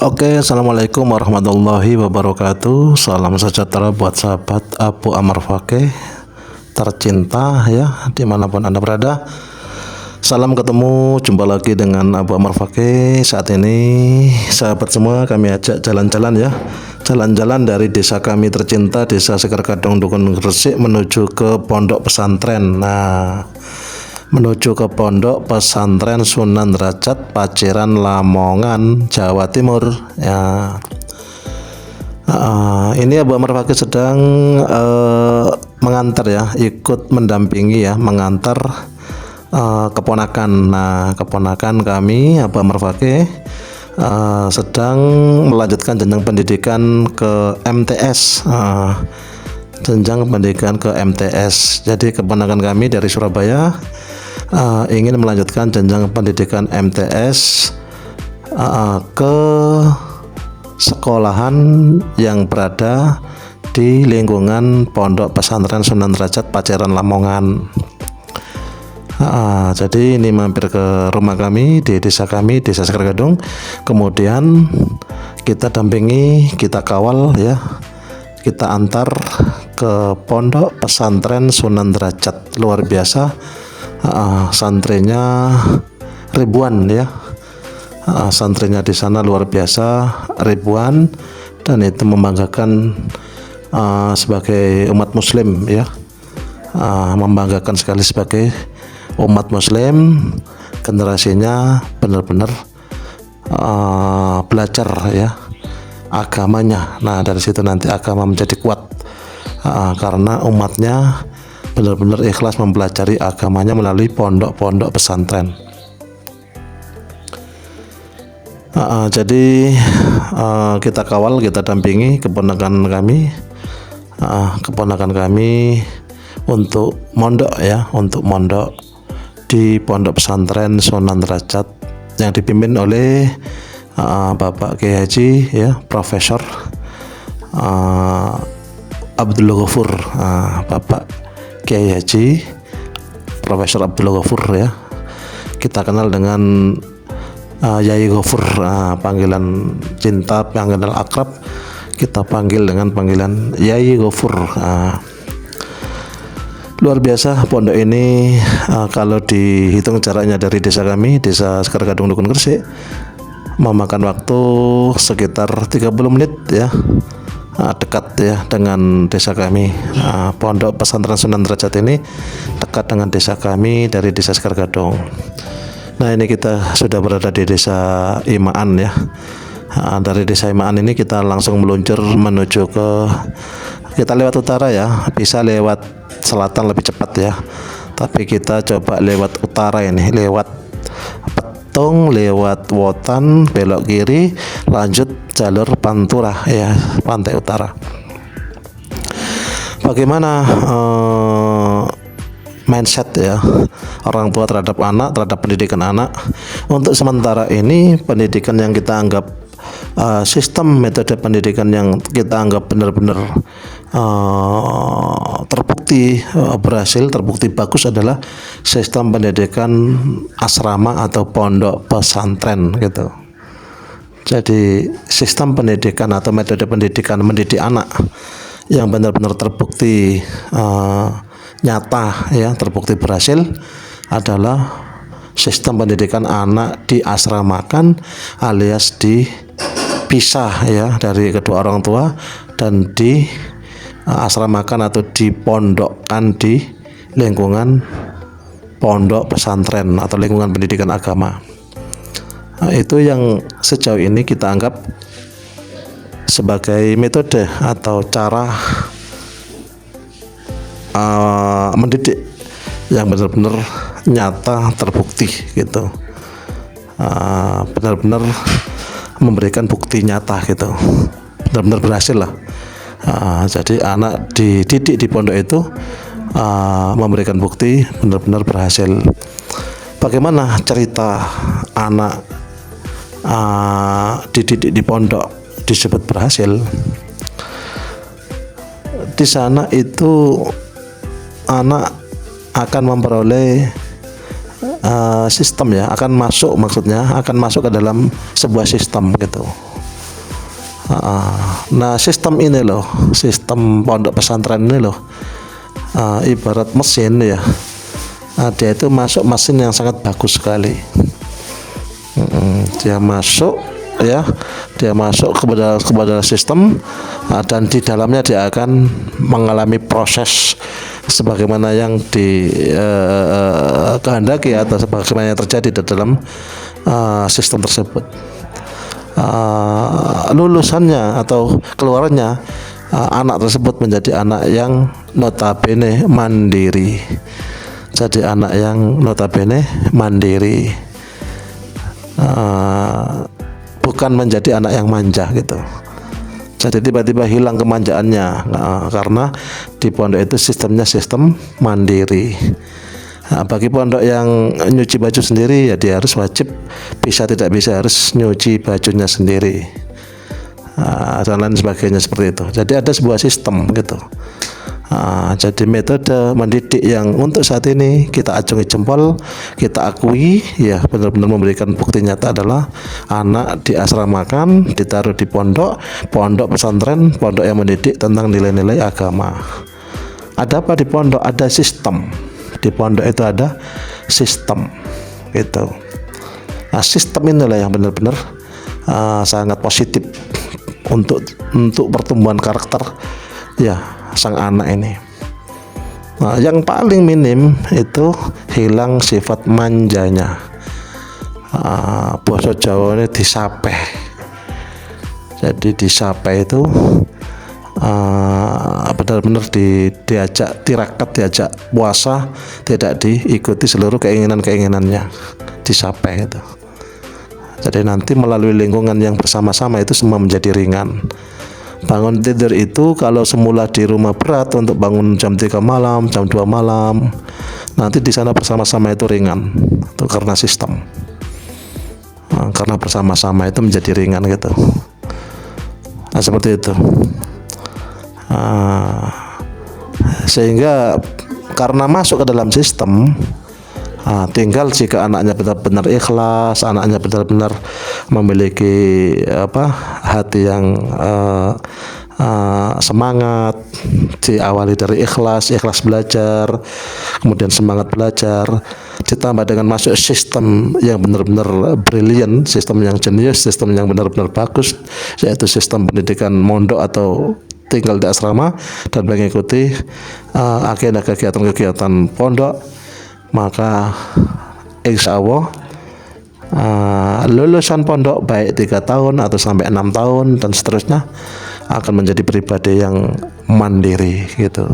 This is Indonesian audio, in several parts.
Oke, assalamualaikum warahmatullahi wabarakatuh. Salam sejahtera buat sahabat Abu Amar Fakih tercinta ya, dimanapun Anda berada. Salam ketemu, jumpa lagi dengan Abu Amar Fakih. Saat ini sahabat semua kami ajak jalan-jalan ya. Jalan-jalan dari desa kami tercinta, Desa Sekar Gadung Dukun Gresik, menuju ke pondok pesantren. Nah, menuju ke pondok pesantren Sunan Derajat Paciran Lamongan, Jawa Timur ya. Ini Abu Amar Fakih sedang mengantar ya, ikut mendampingi ya, mengantar keponakan. Nah, keponakan kami Abu Amar Fakih sedang melanjutkan jenjang pendidikan ke MTS. Jenjang pendidikan ke MTS. Jadi keponakan kami dari Surabaya ingin melanjutkan jenjang pendidikan MTS ke sekolahan yang berada di lingkungan Pondok Pesantren Sunan Derajat Paciran Lamongan. Jadi ini mampir ke rumah kami di desa kami, Desa Sekar Gadung. Kemudian kita dampingi, kita kawal ya, kita antar ke Pondok Pesantren Sunan Derajat. Luar biasa, santrinya ribuan ya. Santrinya di sana luar biasa, ribuan, dan itu membanggakan sebagai umat muslim ya. Membanggakan sekali sebagai umat muslim, generasinya benar-benar belajar ya agamanya. Nah, dari situ nanti agama menjadi kuat karena umatnya benar-benar ikhlas mempelajari agamanya melalui pondok-pondok pesantren. Jadi kita kawal, kita dampingi keponakan kami untuk mondok ya, untuk mondok di Pondok Pesantren Sunan Derajat yang dipimpin oleh Bapak Kiai Haji ya, Profesor Abdul Ghafur. Bapak Kiai Haji Profesor Abdul Ghafur ya, kita kenal dengan Yai Ghafur, panggilan cinta, panggilan akrab, kita panggil dengan panggilan Yai Ghafur. Luar biasa pondok ini, kalau dihitung jaraknya dari desa kami, Desa Sekar Gadung Dukun Gresik, memakan waktu sekitar 30 menit ya. Dekat ya dengan desa kami. Pondok Pesantren Sunan Derajat ini dekat dengan desa kami dari Desa Sekar Gadung. Nah, ini kita sudah berada di Desa Imaan ya. Dari Desa Imaan ini kita langsung meluncur menuju ke, kita lewat utara ya, bisa lewat selatan lebih cepat ya, tapi kita coba lewat utara ini, lewat Petung, lewat Wotan, belok kiri, lanjut jalur Pantura ya, pantai utara. Bagaimana mindset ya orang tua terhadap anak, terhadap pendidikan anak? Untuk sementara ini pendidikan yang kita anggap sistem metode pendidikan yang kita anggap benar-benar terbukti berhasil, terbukti bagus adalah sistem pendidikan asrama atau pondok pesantren gitu. Jadi sistem pendidikan atau metode pendidikan mendidik anak yang benar-benar terbukti nyata ya, terbukti berhasil adalah sistem pendidikan anak diasramakan alias dipisah ya dari kedua orang tua dan diasramakan atau dipondokkan di lingkungan pondok pesantren atau lingkungan pendidikan agama. Itu yang sejauh ini kita anggap sebagai metode atau cara mendidik yang benar-benar nyata, terbukti gitu, benar-benar memberikan bukti nyata gitu, benar-benar berhasil lah. Jadi anak dididik di pondok itu memberikan bukti benar-benar berhasil. Bagaimana cerita anak dididik di pondok disebut berhasil? Di sana itu anak akan memperoleh sistem ya, akan masuk, maksudnya akan masuk ke dalam sebuah sistem gitu. Nah, sistem ini loh, sistem pondok pesantren ini loh, ibarat mesin ya. Dia itu masuk mesin yang sangat bagus sekali. Dia masuk ya, dia masuk kepada sistem, dan di dalamnya dia akan mengalami proses sebagaimana yang kehendaki atau sebagaimana yang terjadi di dalam sistem tersebut. Lulusannya atau keluarnya anak tersebut menjadi anak yang notabene mandiri. Jadi anak yang notabene mandiri, bukan menjadi anak yang manja gitu. Jadi tiba-tiba hilang kemanjaannya, karena di pondok itu sistemnya sistem mandiri. Bagi pondok yang nyuci baju sendiri, ya dia harus wajib, bisa tidak bisa harus nyuci bajunya sendiri, dan lain sebagainya seperti itu. Jadi ada sebuah sistem gitu. Jadi metode mendidik yang untuk saat ini kita acungi jempol, kita akui ya, benar-benar memberikan bukti nyata adalah anak diasramakan, ditaruh di pondok pesantren, pondok yang mendidik tentang nilai-nilai agama. Ada apa di pondok? Ada sistem. Di pondok itu ada sistem gitu. Sistem inilah yang benar-benar sangat positif untuk pertumbuhan karakter ya sang anak ini. Yang paling minim itu hilang sifat manjanya. Bahasa Jawa ini disapeh. Jadi disapeh itu benar-benar diajak tirakat, diajak puasa, tidak diikuti seluruh keinginannya, disapeh itu. Jadi nanti melalui lingkungan yang bersama-sama itu semua menjadi ringan. Bangun tidur itu kalau semula di rumah berat untuk bangun jam 3 malam, jam 2 malam, nanti di sana bersama-sama itu ringan. Itu karena sistem. Karena bersama-sama itu menjadi ringan gitu. Nah, seperti itu. Sehingga karena masuk ke dalam sistem, tinggal jika anaknya benar-benar ikhlas, anaknya benar-benar memiliki hati yang semangat, diawali dari ikhlas belajar, kemudian semangat belajar, ditambah dengan masuk sistem yang benar-benar brilian, sistem yang jenius, sistem yang benar-benar bagus, yaitu sistem pendidikan mondok atau tinggal di asrama dan mengikuti agenda kegiatan-kegiatan pondok, maka insya Allah lulusan pondok baik 3 tahun atau sampai 6 tahun dan seterusnya akan menjadi pribadi yang mandiri gitu,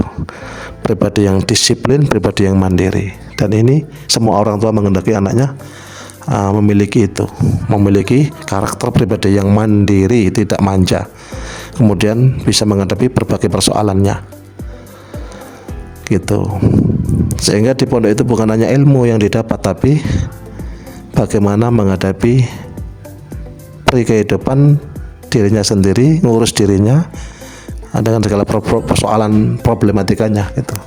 pribadi yang disiplin, pribadi yang mandiri. Dan ini semua orang tua menghendaki anaknya memiliki itu, memiliki karakter pribadi yang mandiri, tidak manja, kemudian bisa menghadapi berbagai persoalannya gitu. Sehingga di pondok itu bukan hanya ilmu yang didapat, tapi bagaimana menghadapi kehidupan dirinya sendiri, ngurus dirinya dengan segala persoalan problematikanya gitu.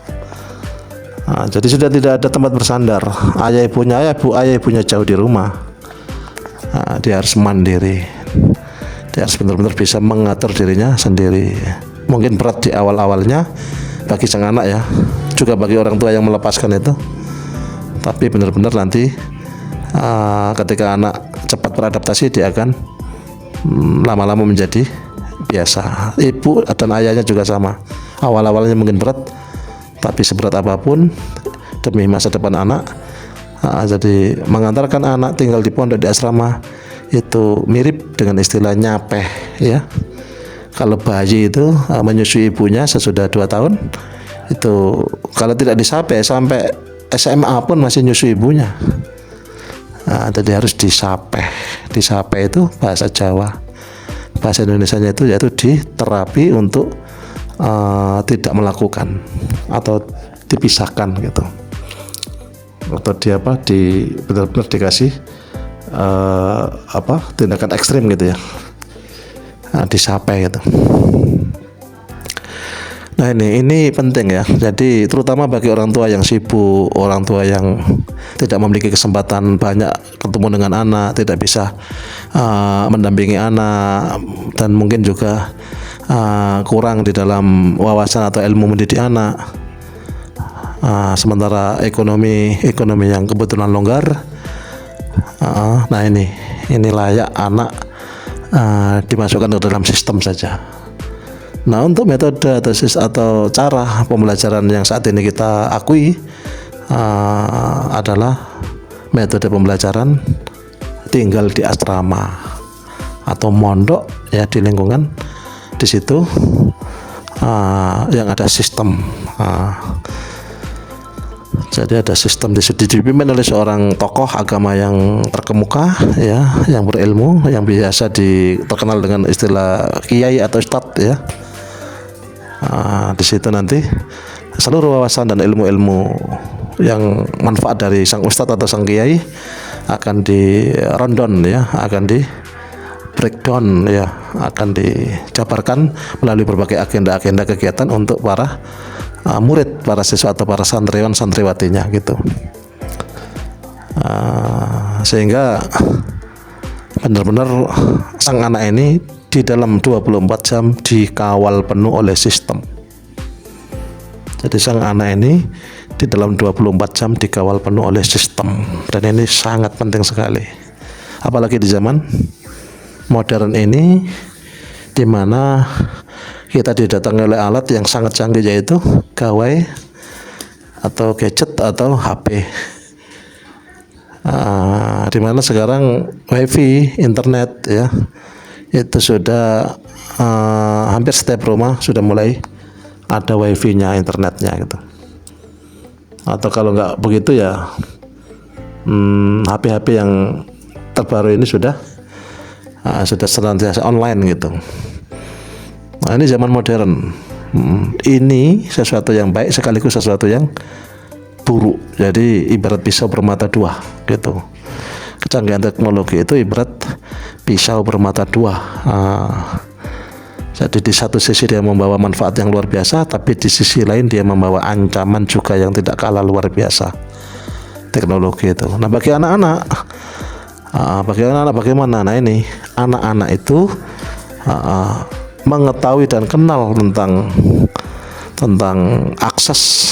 Jadi sudah tidak ada tempat bersandar. Ayah ibunya jauh di rumah. Dia harus mandiri. Dia harus benar-benar bisa mengatur dirinya sendiri. Mungkin berat di awal-awalnya bagi sang anak ya, juga bagi orang tua yang melepaskan itu. Tapi benar-benar nanti ketika anak cepat beradaptasi, dia akan lama-lama menjadi biasa. Ibu dan ayahnya juga sama. Awal-awalnya mungkin berat, tapi seberat apapun demi masa depan anak. Jadi mengantarkan anak tinggal di pondok, di asrama itu mirip dengan istilah nyapeh ya. Kalau bayi itu menyusui ibunya sesudah 2 tahun, itu kalau tidak disapeh sampai SMA pun masih nyusui ibunya. Jadi harus disapeh. Disapeh itu bahasa Jawa. Bahasa Indonesianya itu yaitu diterapi untuk tidak melakukan atau dipisahkan gitu, atau benar-benar dikasih tindakan ekstrim gitu ya, disapeh gitu. Nah ini penting ya. Jadi terutama bagi orang tua yang sibuk, orang tua yang tidak memiliki kesempatan banyak ketemu dengan anak, tidak bisa mendampingi anak, dan mungkin juga kurang di dalam wawasan atau ilmu mendidik anak. Sementara ekonomi yang kebetulan longgar. Nah ini layak anak dimasukkan ke dalam sistem saja. Nah untuk metode atau cara pembelajaran yang saat ini kita akui adalah metode pembelajaran tinggal di asrama atau mondok ya, di lingkungan di situ yang ada sistem. Jadi ada sistem dipimpin oleh seorang tokoh agama yang terkemuka ya, yang berilmu, yang biasa terkenal dengan istilah kiai atau ustadz ya. Di situ nanti seluruh wawasan dan ilmu-ilmu yang manfaat dari sang ustadz atau sang kiai akan di rundown ya, akan di breakdown ya, akan dijabarkan melalui berbagai agenda-agenda kegiatan untuk para murid, para siswa atau para santriwan santriwatinya gitu. Sehingga benar-benar sang anak ini di dalam 24 jam dikawal penuh oleh sistem. Jadi sang anak ini di dalam 24 jam dikawal penuh oleh sistem, dan ini sangat penting sekali. Apalagi di zaman modern ini, di mana kita didatangi oleh alat yang sangat canggih, yaitu gawai atau gadget atau HP. Di mana sekarang wifi, internet ya, itu sudah hampir setiap rumah sudah mulai ada wifi-nya, internetnya gitu. Atau kalau nggak begitu ya HP-HP yang terbaru ini sudah senantiasa online gitu. Nah ini zaman modern. Ini sesuatu yang baik sekaligus sesuatu yang buruk. Jadi ibarat pisau bermata dua gitu. Kecanggihan teknologi itu ibarat pisau bermata dua. Jadi di satu sisi dia membawa manfaat yang luar biasa, tapi di sisi lain dia membawa ancaman juga yang tidak kalah luar biasa, teknologi itu. Nah bagi anak-anak, bagaimana? Nah ini anak-anak itu mengetahui dan kenal tentang akses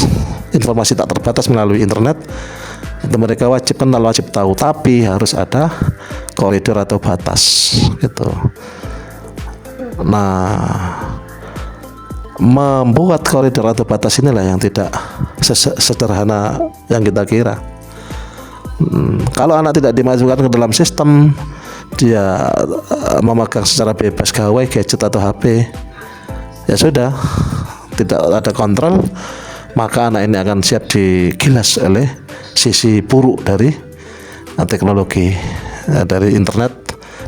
informasi tak terbatas melalui internet. Itu mereka wajib kenal, wajib tahu, tapi harus ada koridor atau batas gitu. Nah, membuat koridor atau batas inilah yang tidak sederhana yang kita kira. Kalau anak tidak dimasukkan ke dalam sistem, dia memegang secara bebas gawai, gadget atau HP, ya sudah, tidak ada kontrol, maka anak ini akan siap digilas oleh sisi buruk dari teknologi, dari internet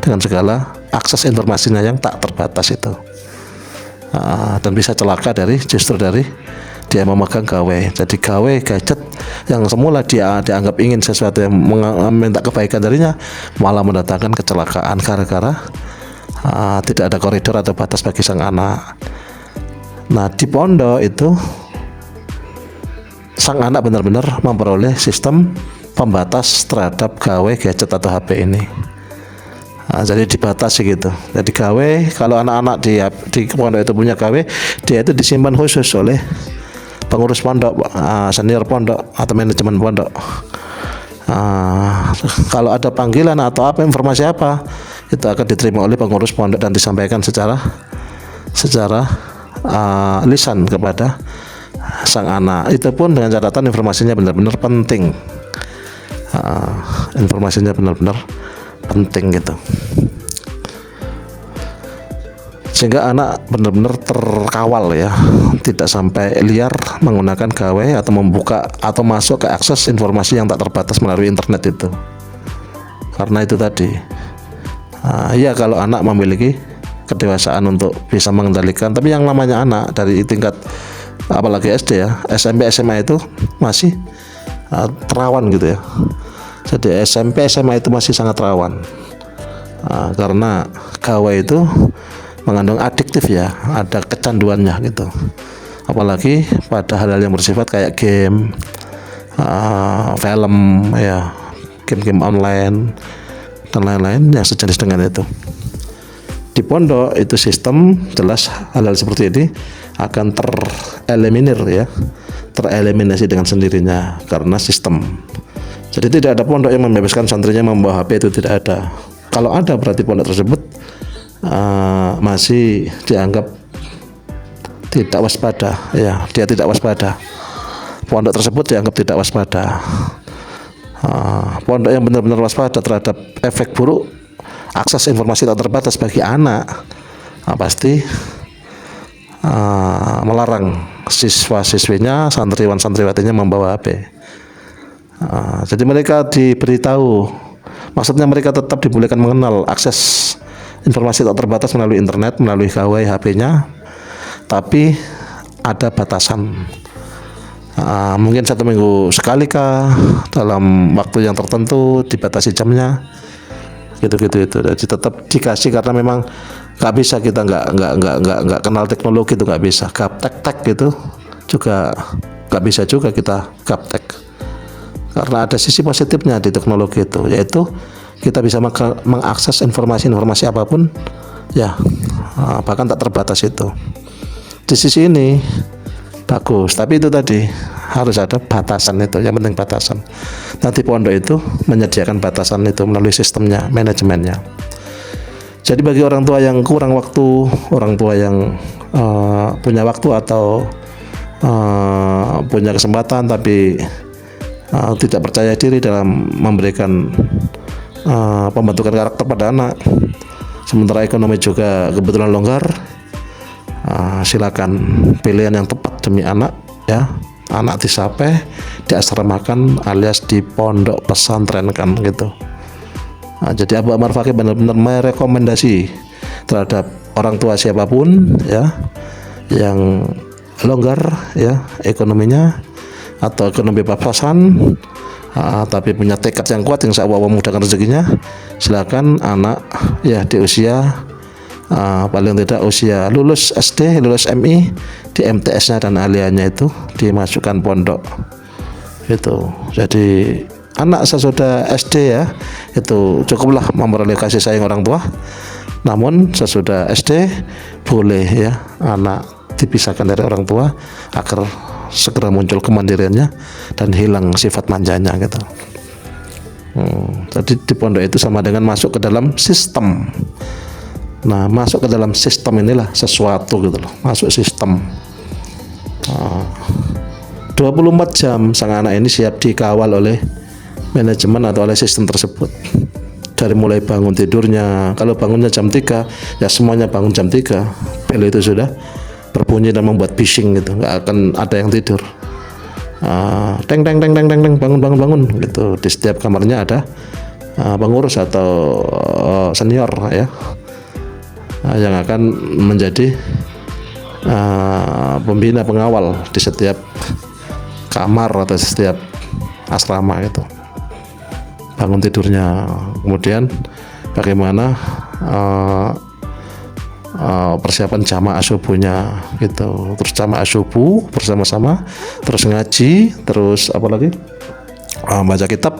dengan segala akses informasinya yang tak terbatas itu, dan bisa celaka justru dari dia memegang gawai. Jadi gawai, gadget yang semula dia dianggap ingin sesuatu yang meminta kebaikan darinya, malah mendatangkan kecelakaan gara-gara tidak ada koridor atau batas bagi sang anak. Nah di pondok itu sang anak benar-benar memperoleh sistem pembatas terhadap gawai, gadget atau HP ini. Jadi dibatasi gitu. Jadi gawai, kalau anak-anak di pondok itu punya gawai, dia itu disimpan khusus oleh pengurus pondok, senior pondok atau manajemen pondok. Kalau ada panggilan atau informasi apa, itu akan diterima oleh pengurus pondok dan disampaikan secara lisan kepada sang anak. Itu pun dengan catatan informasinya benar-benar penting. Informasinya benar-benar penting gitu, sehingga anak benar-benar terkawal ya, tidak sampai liar menggunakan gawai atau membuka atau masuk ke akses informasi yang tak terbatas melalui internet itu. Karena itu tadi, ya kalau anak memiliki kedewasaan untuk bisa mengendalikan, tapi yang namanya anak dari tingkat apalagi SD ya, SMP SMA itu masih rawan gitu ya. Jadi SMP SMA itu masih sangat rawan, karena gawai itu mengandung adiktif ya, ada kecanduannya gitu. apalagi pada hal-hal yang bersifat kayak game, film, ya, game-game online dan lain-lain yang sejenis dengan itu. Di pondok itu sistem jelas hal-hal seperti ini akan tereliminir, ya, tereliminasi dengan sendirinya karena sistem. Jadi tidak ada pondok yang membebaskan santrinya membawa HP, itu tidak ada. Kalau ada berarti pondok tersebut masih dianggap tidak waspada, ya, dia tidak waspada. Pondok tersebut dianggap tidak waspada. Pondok yang benar-benar waspada terhadap efek buruk akses informasi tak terbatas bagi anak, pasti melarang siswa-siswinya, santriwan-santriwatinya membawa HP. Jadi mereka diberitahu, maksudnya mereka tetap dibolehkan mengenal akses informasi tak terbatas melalui internet, melalui gawai HP-nya, tapi ada batasan. Mungkin 1 minggu sekali kah, dalam waktu yang tertentu, dibatasi jamnya, gitu. Jadi tetap dikasih karena memang nggak bisa kita nggak kenal teknologi, itu nggak bisa. Gaptek gitu juga nggak bisa juga kita gaptek, karena ada sisi positifnya di teknologi itu, yaitu kita bisa mengakses informasi apapun, ya, bahkan tak terbatas itu. Di sisi ini bagus, tapi itu tadi harus ada batasan, itu yang penting batasan. Nanti pondok itu menyediakan batasan itu melalui sistemnya, manajemennya. Jadi bagi orang tua yang kurang waktu, orang tua yang punya waktu atau punya kesempatan tapi tidak percaya diri dalam memberikan pembentukan karakter pada anak, sementara ekonomi juga kebetulan longgar, silakan pilihan yang tepat demi anak, ya. Anak disapeh, diasramakan alias di pondok pesantren kan gitu. Jadi Abu Ammar Fakih benar-benar merekomendasi terhadap orang tua siapapun, ya, yang longgar, ya, ekonominya atau ekonomi pas-pasan, tapi punya tekad yang kuat, insya Allah memudahkan rezekinya, silakan anak, ya, di usia paling tidak usia lulus SD, lulus MI, di MTS-nya dan aliyahnya itu dimasukkan pondok itu. Jadi anak sesudah SD, ya, itu cukuplah memperoleh kasih sayang orang tua. Namun sesudah SD boleh, ya, anak dipisahkan dari orang tua agar segera muncul kemandiriannya dan hilang sifat manjanya gitu. Jadi di pondok itu sama dengan masuk ke dalam sistem. Nah, masuk ke dalam sistem inilah sesuatu gitu loh, masuk sistem. 24 jam sang anak ini siap dikawal oleh manajemen atau oleh sistem tersebut. Dari mulai bangun tidurnya, kalau bangunnya jam 3, ya semuanya bangun jam 3. Bel itu sudah berbunyi dan membuat bising gitu, nggak akan ada yang tidur. Teng bangun gitu. Di setiap kamarnya ada pengurus atau senior, ya, yang akan menjadi pembina pengawal di setiap kamar atau setiap asrama gitu. Bangun tidurnya, kemudian bagaimana persiapan jamaah subuhnya gitu, terus jamaah subuh bersama-sama, terus ngaji, terus apa lagi, baca kitab,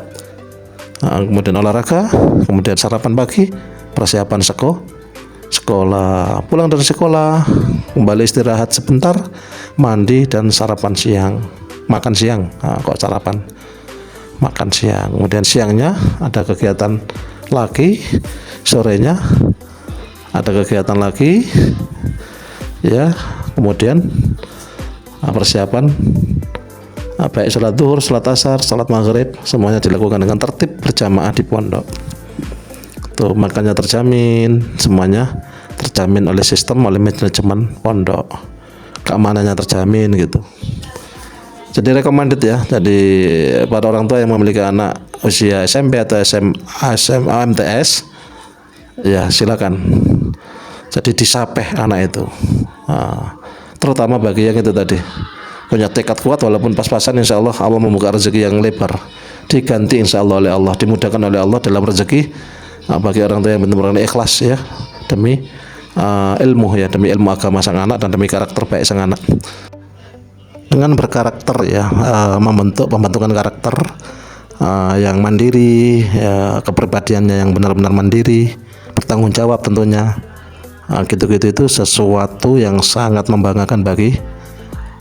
kemudian olahraga, kemudian sarapan pagi, persiapan sekolah, pulang dari sekolah kembali istirahat sebentar, mandi dan sarapan siang, makan siang. Kok sarapan, makan siang, kemudian siangnya ada kegiatan lagi, sorenya ada kegiatan lagi, ya, kemudian persiapan baik sholat zuhur, sholat asar, sholat maghrib, semuanya dilakukan dengan tertib berjamaah di pondok. Tuh, makanya terjamin, semuanya terjamin oleh sistem, oleh manajemen pondok, keamanannya terjamin gitu. Jadi recommended, ya. Jadi pada orang tua yang memiliki anak usia SMP atau SMA, MTS, ya silakan. Jadi disapeh anak itu, terutama bagi yang itu tadi punya tekad kuat, walaupun pas-pasan, insya Allah Allah membuka rezeki yang lebar, diganti insya Allah oleh Allah, dimudahkan oleh Allah dalam rezeki. Bagi orang tua yang benar-benar ikhlas, ya, demi ilmu, ya, demi ilmu agama sang anak dan demi karakter baik sang anak. dengan berkarakter ya, membentuk pembentukan karakter yang mandiri, ya, kepribadiannya yang benar-benar mandiri, bertanggung jawab tentunya. Gitu-gitu itu sesuatu yang sangat membanggakan bagi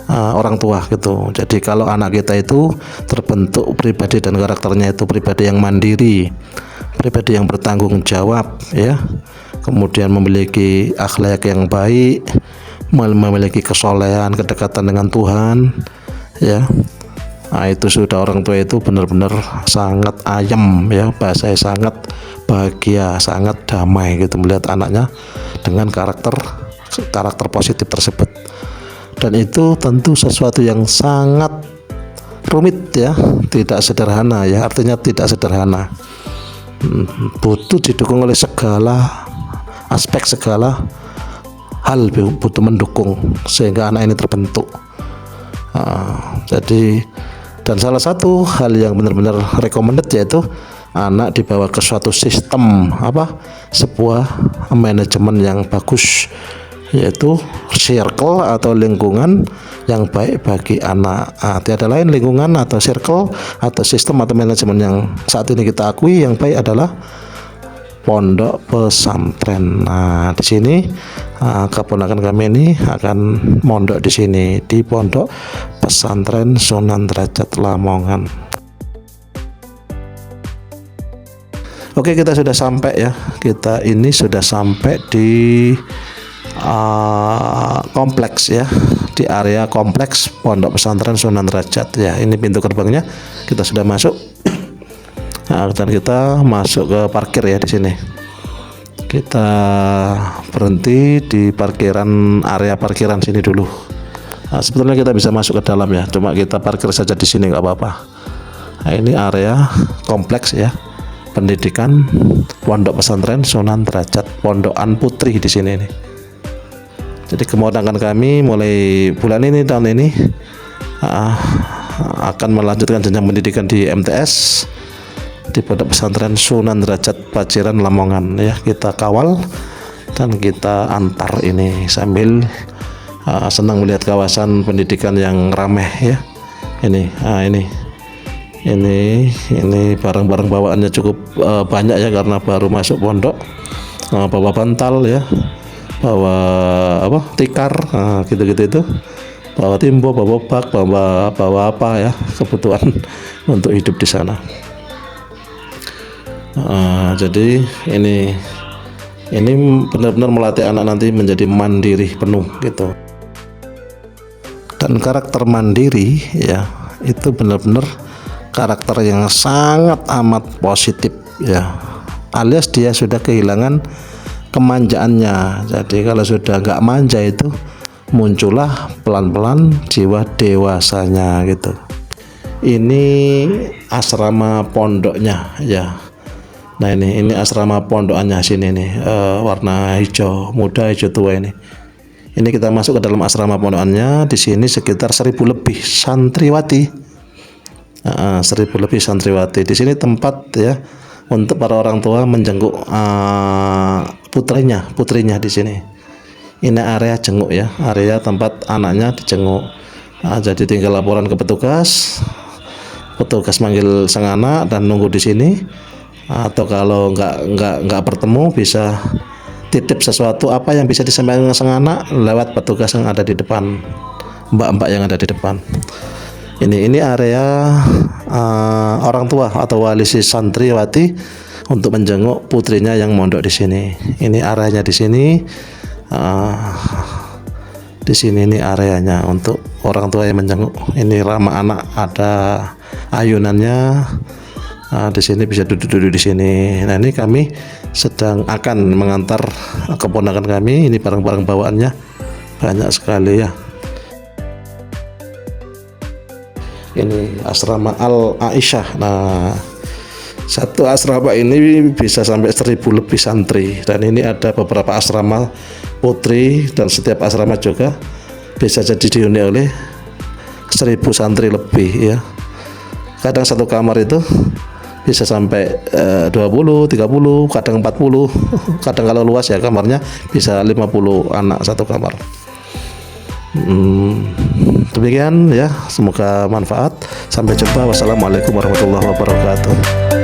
orang tua gitu. Jadi kalau anak kita itu terbentuk pribadi dan karakternya itu pribadi yang mandiri, pribadi yang bertanggung jawab ya, kemudian memiliki akhlak yang baik, memiliki kesolehan, kedekatan dengan Tuhan ya. Nah, itu sudah orang tua itu benar-benar sangat ayem ya, bahasanya sangat bahagia, sangat damai gitu melihat anaknya dengan karakter positif tersebut. Dan itu tentu sesuatu yang sangat rumit ya, tidak sederhana ya, artinya tidak sederhana. Butuh didukung oleh segala aspek, segala hal butuh mendukung sehingga anak ini terbentuk. Jadi dan salah satu hal yang benar-benar recommended yaitu anak dibawa ke suatu sistem sebuah manajemen yang bagus, yaitu circle atau lingkungan yang baik bagi anak. Tiada lain lingkungan atau circle atau sistem atau manajemen yang saat ini kita akui yang baik adalah pondok pesantren. Nah, di sini keponakan kami ini akan mondok di sini di Pondok Pesantren Sunan Derajat Lamongan. Oke, kita sudah sampai ya. Kita ini sudah sampai di kompleks ya, di area kompleks Pondok Pesantren Sunan Derajat ya. Ini pintu gerbangnya, kita sudah masuk. Nah, dan kita masuk ke parkir ya di sini. Kita berhenti di area parkiran sini dulu. Nah, sebetulnya kita bisa masuk ke dalam ya, cuma kita parkir saja di sini nggak apa-apa. Nah, ini area kompleks ya, pendidikan Pondok Pesantren Sunan Derajat, Pondokan Putri di sini nih. Jadi kemodakan kami mulai bulan ini, tahun ini akan melanjutkan jenjang pendidikan di MTS di Pondok Pesantren Sunan Derajat Paciran Lamongan ya. Kita kawal dan kita antar ini sambil senang melihat kawasan pendidikan yang ramai ya. Ini barang-barang bawaannya cukup banyak ya, karena baru masuk pondok. Bawa bantal ya, bawa tikar, gitu-gitu itu, bawa timbo, bawa bak, bawa apa ya, kebutuhan untuk hidup di sana. Jadi ini benar-benar melatih anak nanti menjadi mandiri penuh gitu. Dan karakter mandiri ya, itu benar-benar karakter yang sangat amat positif ya, alias dia sudah kehilangan kemanjaannya. Jadi kalau sudah nggak manja itu muncullah pelan-pelan jiwa dewasanya gitu. Ini asrama pondoknya ya. Nah, ini asrama pondokannya sini nih, warna hijau muda, hijau tua ini. Ini kita masuk ke dalam asrama pondokannya. Di sini sekitar 1000 lebih santriwati. 1000 lebih santriwati. Di sini tempat ya untuk para orang tua menjenguk putrinya di sini. Ini area jenguk ya, area tempat anaknya dijenguk. Jadi tinggal laporan ke petugas manggil sang anak dan nunggu di sini. Atau kalau nggak bertemu, bisa titip sesuatu apa yang bisa disampaikan sang anak lewat petugas yang ada di depan, mbak-mbak yang ada di depan. Ini area orang tua atau wali si santriwati untuk menjenguk putrinya yang mondok di sini. Ini areanya di sini. Di sini ini areanya untuk orang tua yang menjenguk. Ini ramah anak, ada ayunannya. Di sini bisa duduk di sini. Nah, ini kami sedang akan mengantar keponakan kami. Ini barang-barang bawaannya banyak sekali ya. Ini asrama Al Aisyah. Nah, satu asrama ini bisa sampai 1000 lebih santri, dan ini ada beberapa asrama putri, dan setiap asrama juga bisa jadi dihuni oleh 1000 santri lebih ya. Kadang satu kamar itu bisa sampai 20, 30, kadang 40, kadang kalau luas ya kamarnya bisa 50 anak satu kamar. Demikian ya, semoga manfaat. Sampai jumpa. Wassalamualaikum warahmatullahi wabarakatuh.